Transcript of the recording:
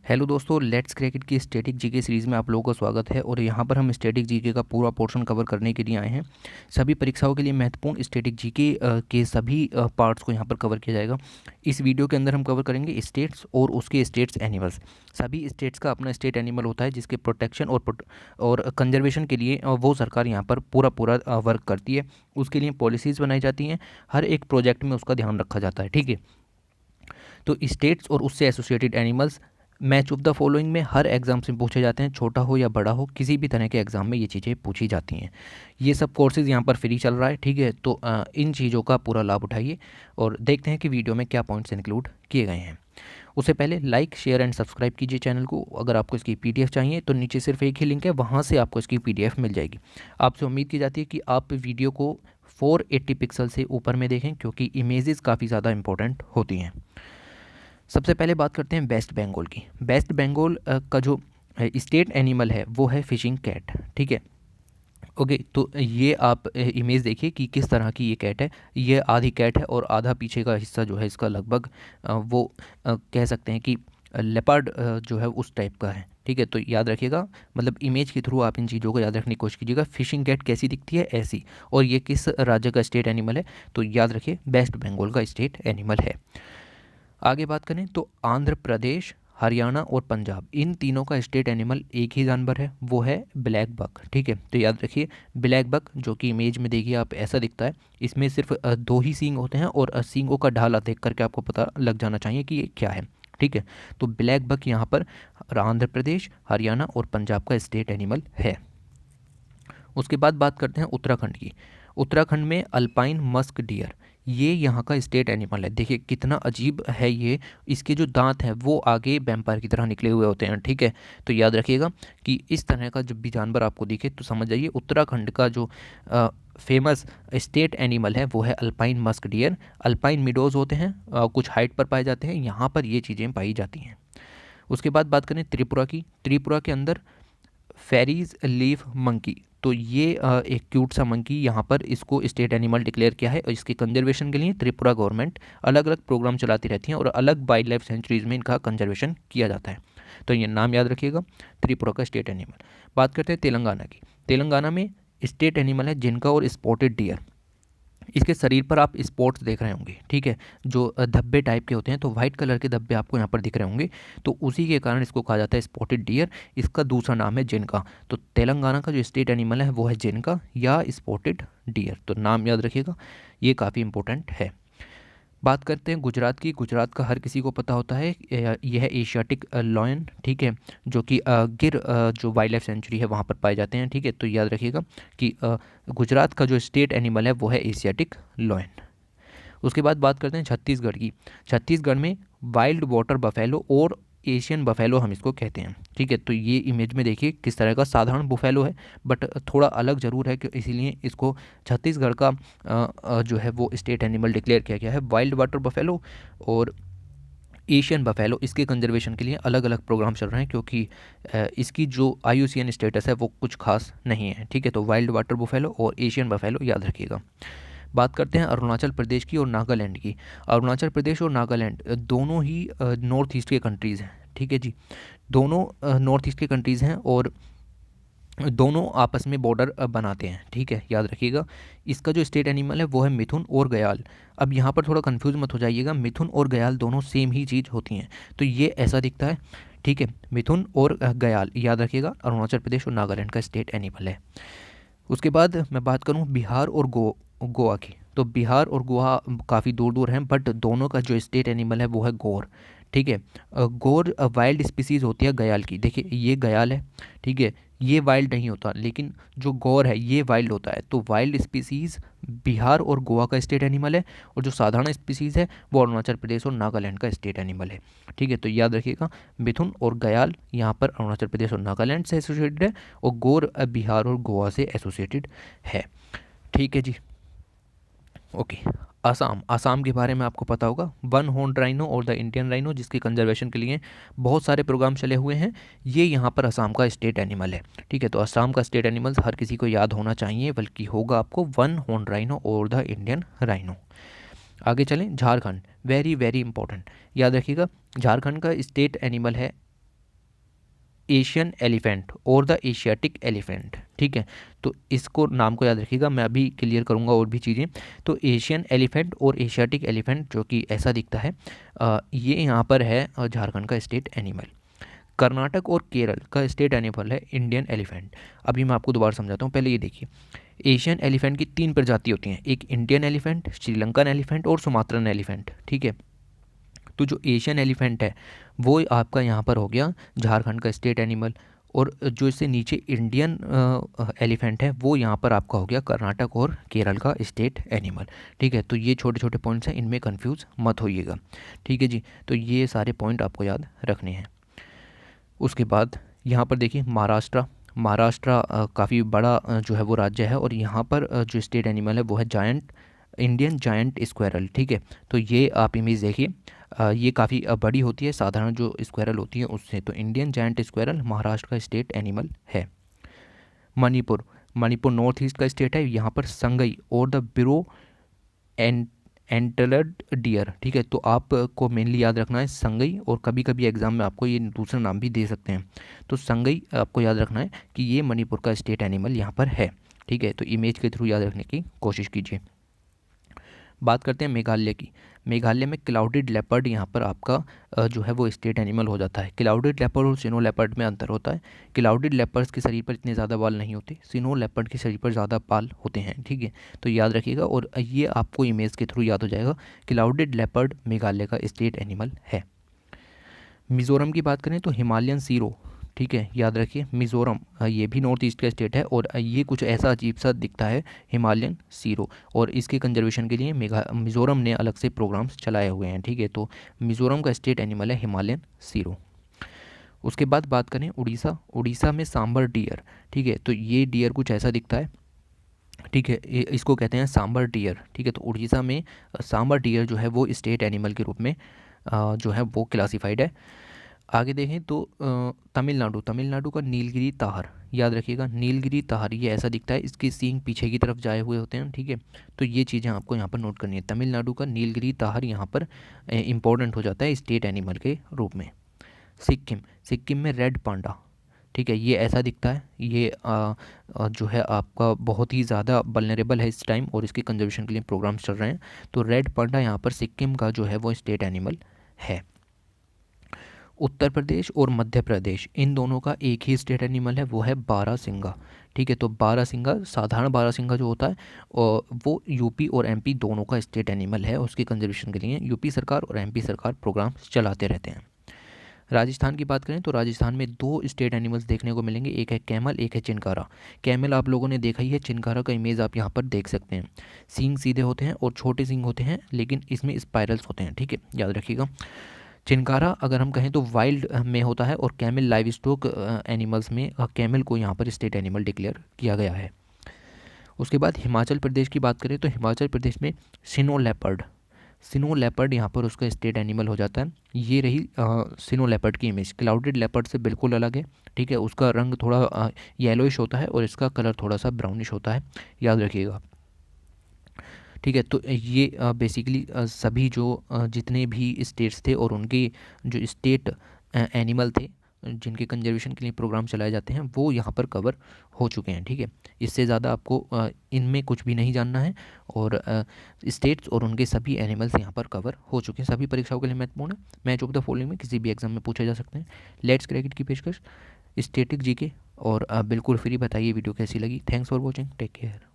Hello दोस्तों, let's cricket की static GK series में आप लोगों का स्वागत है। और यहाँ पर हम स्टैटिक जीके का पूरा पोर्शन कवर करने के लिए आए हैं। सभी परीक्षाओं के लिए महत्वपूर्ण स्टैटिक जीके के सभी पार्ट्स को यहाँ पर कवर किया जाएगा। इस वीडियो के अंदर हम कवर करेंगे स्टेट्स और उसके स्टेट्स एनिमल्स। सभी स्टेट्स का अपना स्टेट एनिमल होता है जिसके प्रोटेक्शन और कंजर्वेशन के लिए वो सरकार यहाँ पर पूरा पूरा वर्क करती है। उसके लिए पॉलिसीज़ बनाई जाती हैं, हर एक प्रोजेक्ट में उसका ध्यान रखा जाता है। ठीक है, तो स्टेट्स और उससे associated animals match of the following में हर एग्ज़ाम से पूछे जाते हैं, छोटा हो या बड़ा हो, किसी भी तरह के एग्ज़ाम में ये चीज़ें पूछी जाती हैं। ये सब कोर्सेज़ यहाँ पर फ्री चल रहा है। ठीक है, तो इन चीज़ों का पूरा लाभ उठाइए और देखते हैं कि वीडियो में क्या पॉइंट्स इंक्लूड किए गए हैं। उससे पहले लाइक, शेयर एंड सब्सक्राइब कीजिए चैनल को। अगर आपको इसकी पीडीएफ चाहिए तो नीचे सिर्फ एक ही लिंक है, वहाँ से आपको इसकी पीडीएफ मिल जाएगी। आपसे उम्मीद की जाती है कि आप वीडियो को 480 पिक्सल से ऊपर में देखें, क्योंकि इमेजेस काफ़ी ज़्यादा इंपॉर्टेंट होती हैं। सबसे पहले बात करते हैं वेस्ट बंगाल की। वेस्ट बंगाल का जो स्टेट एनिमल है वो है फिशिंग कैट। ठीक है, ओके, तो ये आप इमेज देखिए कि किस तरह की ये कैट है। ये आधी कैट है और आधा पीछे का हिस्सा जो है इसका लगभग वो कह सकते हैं कि लेपर्ड जो है उस टाइप का है। ठीक है, तो याद रखिएगा, मतलब इमेज के थ्रू आप इन चीज़ों को याद रखने की कोशिश कीजिएगा। फिशिंग कैट कैसी दिखती है, ऐसी। और ये किस राज्य का स्टेट एनिमल है, तो याद रखिए वेस्ट बंगाल का स्टेट एनिमल है। आगे बात करें तो आंध्र प्रदेश, हरियाणा और पंजाब, इन तीनों का स्टेट एनिमल एक ही जानवर है, वो है ब्लैक बक। ठीक है, तो याद रखिए ब्लैक बक, जो कि इमेज में देखिए आप ऐसा दिखता है। इसमें सिर्फ दो ही सींग होते हैं और सींगों का ढाला देख करके आपको पता लग जाना चाहिए कि ये क्या है। ठीक है, तो ब्लैक बक यहाँ पर आंध्र प्रदेश, हरियाणा और पंजाब का स्टेट एनिमल है। उसके बाद बात करते हैं उत्तराखंड की। उत्तराखंड में अल्पाइन मस्क डियर, ये यहाँ का स्टेट एनिमल है। देखिए कितना अजीब है ये। इसके जो दांत हैं वो आगे वैम्पायर की तरह निकले हुए होते हैं। ठीक है, तो याद रखिएगा कि इस तरह का जब भी जानवर आपको दिखे तो समझ जाइए उत्तराखंड का जो फेमस स्टेट एनिमल है वो है alpine musk deer. Alpine meadows होते हैं, कुछ हाइट पर पाए जाते हैं, यहाँ पर ये चीज़ें पाई जाती हैं। उसके बाद बात करें त्रिपुरा की। त्रिपुरा के अंदर फेरीज लीफ मंकी, तो ये एक क्यूट सा मंकी यहाँ पर इसको स्टेट एनिमल डिक्लेयर किया है। और इसके कंजर्वेशन के लिए त्रिपुरा गवर्नमेंट अलग अलग प्रोग्राम चलाती रहती है और अलग वाइल्ड लाइफ सेंचुरीज में इनका कंजर्वेशन किया जाता है। तो ये नाम याद रखिएगा, त्रिपुरा का स्टेट एनिमल। बात करते हैं तेलंगाना की। तेलंगाना में स्टेट एनिमल है जिनका और स्पॉटेड डियर। इसके शरीर पर आप स्पॉट्स देख रहे होंगे। ठीक है, जो धब्बे टाइप के होते हैं, तो वाइट कलर के धब्बे आपको यहाँ पर दिख रहे होंगे, तो उसी के कारण इसको कहा जाता है स्पॉटेड डियर। इसका दूसरा नाम है जिनका। तो तेलंगाना का जो स्टेट एनिमल है वो है जिनका या स्पॉटेड डियर, तो नाम याद रखिएगा, ये काफ़ी इंपॉर्टेंट है। बात करते हैं गुजरात की। गुजरात का हर किसी को पता होता है, यह एशियाटिक लॉयन। ठीक है, जो कि गिर जो वाइल्ड लाइफ सेंचुरी है वहाँ पर पाए जाते हैं। ठीक है, तो याद रखिएगा कि गुजरात का जो स्टेट एनिमल है वो है एशियाटिक लॉयन। उसके बाद बात करते हैं छत्तीसगढ़ की। छत्तीसगढ़ में वाइल्ड वाटर बफेलो और एशियन बफेलो हम इसको कहते हैं। ठीक है, तो ये इमेज में देखिए किस तरह का साधारण बुफेलो है, बट थोड़ा अलग ज़रूर है, कि इसीलिए इसको छत्तीसगढ़ का जो है वो स्टेट एनिमल डिक्लेयर किया गया है। वाइल्ड वाटर बफेलो और एशियन बफेलो, इसके कंजर्वेशन के लिए अलग अलग प्रोग्राम चल रहे हैं, क्योंकि इसकी जो IUCN स्टेटस है वो कुछ खास नहीं है। ठीक है, तो वाइल्ड वाटर बफेलो और एशियन बफेलो याद रखिएगा। बात करते हैं अरुणाचल प्रदेश की और नागालैंड की। अरुणाचल प्रदेश और नागालैंड दोनों ही नॉर्थ ईस्ट के कंट्रीज़ हैं। ठीक है जी, दोनों नॉर्थ ईस्ट के कंट्रीज़ हैं और दोनों आपस में बॉर्डर बनाते हैं। ठीक है, याद रखिएगा। इसका जो स्टेट एनिमल है वो है मिथुन और गयाल। अब यहाँ पर थोड़ा कंफ्यूज मत हो जाइएगा, मिथुन और गयाल दोनों सेम ही चीज़ होती हैं, तो ये ऐसा दिखता है। ठीक है, मिथुन और गयाल याद रखिएगा, अरुणाचल प्रदेश और नागालैंड का स्टेट एनिमल है। उसके बाद मैं बात करूँ बिहार और गोवा की। तो बिहार और गोवा काफ़ी दूर दूर हैं, बट दोनों का जो स्टेट एनिमल है वो है गोर। ठीक है, गोर वाइल्ड स्पीसीज़ होती है गयाल की। देखिए ये गयाल है। ठीक है, ये वाइल्ड नहीं होता, लेकिन जो गौर है ये वाइल्ड होता है। तो वाइल्ड स्पीसीज़ बिहार और गोवा का स्टेट एनिमल है, और जो साधारण स्पीसीज़ है वो अरुणाचल प्रदेश और नागालैंड का स्टेट एनिमल है। ठीक है, तो याद रखिएगा मिथुन और गयाल यहाँ पर अरुणाचल प्रदेश और नागालैंड से एसोसिएटेड है, और गोर बिहार और गोवा से एसोसिएटेड है। ठीक है जी, ओके। असम, असम के बारे में आपको पता होगा, वन हॉर्न राइनो और द इंडियन राइनो, जिसके कंजर्वेशन के लिए बहुत सारे प्रोग्राम चले हुए हैं। ये यहाँ पर असम का स्टेट एनिमल है। ठीक है, तो असम का स्टेट एनिमल हर किसी को याद होना चाहिए, बल्कि होगा आपको वन हॉर्न राइनो और द इंडियन राइनो। आगे चलें, झारखंड, वेरी वेरी इंपॉर्टेंट, याद रखिएगा। झारखंड का स्टेट एनिमल है एशियन एलिफेंट और द एशियाटिक एलिफेंट, ठीक है। तो इसको नाम को याद रखिएगा, मैं अभी क्लियर करूँगा और भी चीज़ें। तो एशियन एलिफेंट और एशियाटिक एलिफेंट जो कि ऐसा दिखता है, ये यहाँ पर है झारखंड का स्टेट एनिमल। कर्नाटक और केरल का स्टेट एनिमल है इंडियन एलिफेंट। अभी मैं आपको दोबारा समझाता हूँ, पहले ये देखिए। एशियन एलिफेंट की 3 प्रजाति होती हैं, एक इंडियन एलिफेंट, श्रीलंकन एलिफेंट और सुमात्रन एलिफेंट, ठीक है। तो जो एशियन एलिफेंट है वो आपका यहाँ पर हो गया झारखंड का स्टेट एनिमल, और जो इससे नीचे इंडियन एलिफेंट है वो यहाँ पर आपका हो गया कर्नाटक और केरल का स्टेट एनिमल, ठीक है। तो ये छोटे छोटे पॉइंट्स हैं, इनमें कंफ्यूज मत होइएगा, ठीक है जी। तो ये सारे पॉइंट आपको याद रखने हैं। उसके बाद यहाँ पर देखिए महाराष्ट्र काफ़ी बड़ा जो है वो राज्य है, और यहाँ पर जो स्टेट एनिमल है वो है जायंट, इंडियन जायंट स्क्वायरल, ठीक है। तो ये आप इमेज देखिए, ये काफ़ी बड़ी होती है साधारण जो स्क्वायरल होती है उससे। तो इंडियन जायंट स्क्वायरल महाराष्ट्र का स्टेट एनिमल है। मणिपुर नॉर्थ ईस्ट का स्टेट है, यहाँ पर संगई और द बिरो एंटलर्ड डियर, ठीक है। तो आपको मेनली याद रखना है संगई, और कभी कभी एग्जाम में आपको ये दूसरा नाम भी दे सकते हैं। तो संगई आपको याद रखना है कि ये मणिपुर का स्टेट एनिमल यहाँ पर है, ठीक है। तो इमेज के थ्रू याद रखने की कोशिश कीजिए। बात करते हैं मेघालय की। मेघालय में क्लाउडेड लेपर्ड यहाँ पर आपका जो है वो स्टेट एनिमल हो जाता है। क्लाउडेड लेपर्ड और सिनो लेपर्ड में अंतर होता है। क्लाउडेड लेपर्ड्स के शरीर पर इतने ज़्यादा बाल नहीं होते, सिनो लेपर्ड के शरीर पर ज़्यादा बाल होते हैं, ठीक है। तो याद रखिएगा, और ये आपको इमेज के थ्रू याद हो जाएगा। क्लाउडेड लेपर्ड मेघालय का स्टेट एनिमल है। मिज़ोरम की बात करें तो हिमालयन सीरो, ठीक है, याद रखिए। मिज़ोरम ये भी नॉर्थ ईस्ट का स्टेट है, और ये कुछ ऐसा अजीब सा दिखता है, हिमालयन सीरो, और इसके कंजर्वेशन के लिए मिज़ोरम ने अलग से प्रोग्राम्स चलाए हुए हैं, ठीक है। तो मिज़ोरम का स्टेट एनिमल है हिमालयन सीरो। उसके बाद बात करें उड़ीसा में सांबर डियर, ठीक है। तो ये डियर कुछ ऐसा दिखता है, ठीक है, इसको कहते हैं सांबर डियर, ठीक है। तो उड़ीसा में सांबर डियर जो है वो स्टेट एनिमल के रूप में जो है वो क्लासिफाइड है। आगे देखें तो तमिलनाडु का नीलगिरी ताहर, याद रखिएगा नीलगिरी ताहर ये ऐसा दिखता है, इसके सींग पीछे की तरफ जाए हुए होते हैं, ठीक है। तो ये चीज़ें आपको यहाँ पर नोट करनी है। तमिलनाडु का नीलगिरी ताहर यहाँ पर इम्पोर्टेंट हो जाता है स्टेट एनिमल के रूप में। सिक्किम में रेड पांडा, ठीक है, ये ऐसा दिखता है। ये जो है आपका बहुत ही ज़्यादा वल्नरेबल है इस टाइम, और इसके कंजर्वेशन के लिए प्रोग्राम्स चल रहे हैं। तो रेड पांडा यहाँ पर सिक्किम का जो है वो स्टेट एनिमल है। उत्तर प्रदेश और मध्य प्रदेश इन दोनों का एक ही स्टेट एनिमल है, वो है बारहसिंगा, ठीक है। तो बारहसिंगा, साधारण बारहसिंगा जो होता है और वो यूपी और एमपी दोनों का स्टेट एनिमल है। उसके कंजर्वेशन के लिए यूपी सरकार और एमपी सरकार प्रोग्राम चलाते रहते हैं। राजस्थान की बात करें तो राजस्थान में 2 स्टेट एनिमल्स देखने को मिलेंगे, एक है कैमल, एक है चिनकारा। कैमल आप लोगों ने देखा ही है, चिनकारा का इमेज आप यहाँ पर देख सकते हैं। सींग सीधे होते हैं और छोटे सींग होते हैं, लेकिन इसमें स्पाइरल्स होते हैं, ठीक है, याद रखिएगा। चिनकारा अगर हम कहें तो वाइल्ड में होता है, और कैमल लाइव स्टॉक एनिमल्स में कैमल को यहाँ पर स्टेट एनिमल डिक्लेयर किया गया है। उसके बाद हिमाचल प्रदेश की बात करें तो हिमाचल प्रदेश में सिनो लेपर्ड यहाँ पर उसका स्टेट एनिमल हो जाता है। ये रही सिनो लेपर्ड की इमेज, क्लाउडेड लेपर्ड से बिल्कुल अलग है, ठीक है। उसका रंग थोड़ा येलोइश होता है और इसका कलर थोड़ा सा ब्राउनिश होता है, याद रखिएगा, ठीक है। तो ये बेसिकली सभी जो जितने भी स्टेट्स थे और उनके जो स्टेट एनिमल थे जिनके कंजर्वेशन के लिए प्रोग्राम चलाए जाते हैं वो यहाँ पर कवर हो चुके हैं, ठीक है। इससे ज़्यादा आपको इनमें कुछ भी नहीं जानना है, और स्टेट्स और उनके सभी एनिमल्स यहाँ पर कवर हो चुके हैं। सभी परीक्षाओं के लिए महत्वपूर्ण है। मैच ऑफ द फॉलोइंग में किसी भी एग्जाम में पूछे जा सकते हैं। लेट्स क्रिकेट की पेशकश स्टैटिक जीके, और बिल्कुल फ्री। बताइए वीडियो कैसी लगी। Thanks for watching, take care.